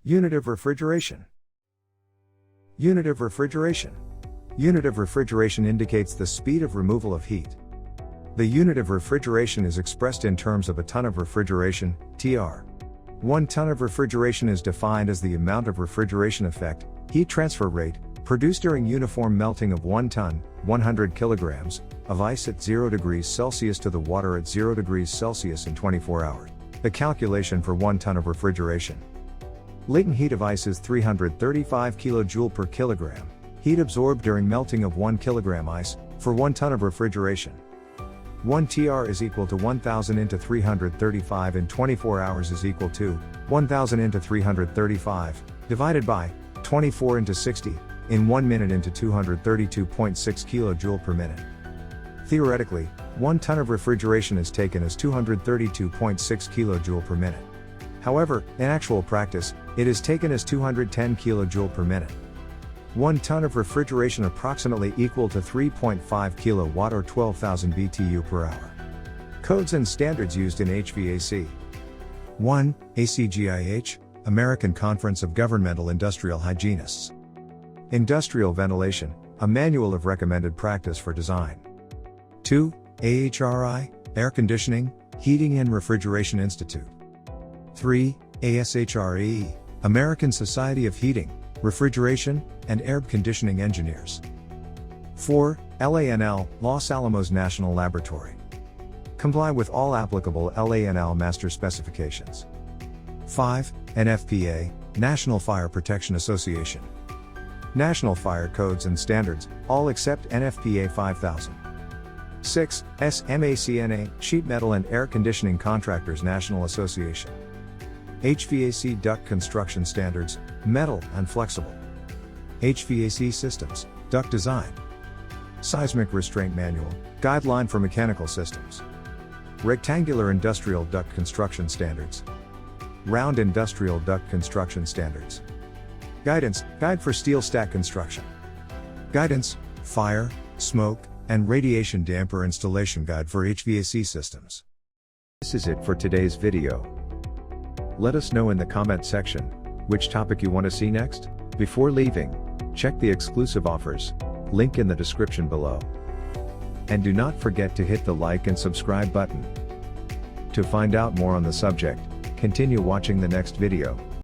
Unit of refrigeration. Unit of refrigeration. Unit of refrigeration indicates the speed of removal of heat. The unit of refrigeration is expressed in terms of a ton of refrigeration, TR. 1 ton of refrigeration is defined as the amount of refrigeration effect, heat transfer rate, produced during uniform melting of 1 ton, 100 kilograms, of ice at 0 degrees Celsius to the water at 0 degrees Celsius in 24 hours. The calculation for 1 ton of refrigeration. Latent heat of ice is 335 kJ per kilogram, heat absorbed during melting of 1 kilogram ice, for 1 ton of refrigeration. 1 TR is equal to 1000 into 335 in 24 hours is equal to 1000 into 335, divided by 24 into 60, in 1 minute into 232.6 kJ per minute. Theoretically, 1 ton of refrigeration is taken as 232.6 kJ per minute. However, in actual practice, it is taken as 210 kJ per minute. 1 ton of refrigeration approximately equal to 3.5 kW or 12,000 BTU per hour. Codes and standards used in HVAC. 1. ACGIH, American Conference of Governmental Industrial Hygienists. Industrial Ventilation, a manual of recommended practice for design. 2. AHRI, Air Conditioning, Heating and Refrigeration Institute. 3. ASHRAE, American Society of Heating, Refrigeration, and Air Conditioning Engineers. 4. LANL, Los Alamos National Laboratory. Comply with all applicable LANL master specifications. 5. NFPA, National Fire Protection Association. National Fire Codes and Standards, all except NFPA 5000. 6. SMACNA, Sheet Metal and Air Conditioning Contractors National Association. HVAC Duct Construction Standards, Metal and Flexible. HVAC Systems, Duct Design. Seismic Restraint Manual, Guideline for Mechanical Systems. Rectangular Industrial Duct Construction Standards. Round Industrial Duct Construction Standards. Guidance, Guide for Steel Stack Construction. Guidance, Fire, Smoke, and Radiation Damper Installation Guide for HVAC Systems. This is it for today's video. Let us know in the comment section which topic you want to see next. Before leaving, check the exclusive offers, link in the description below. And do not forget to hit the like and subscribe button. To find out more on the subject, continue watching the next video.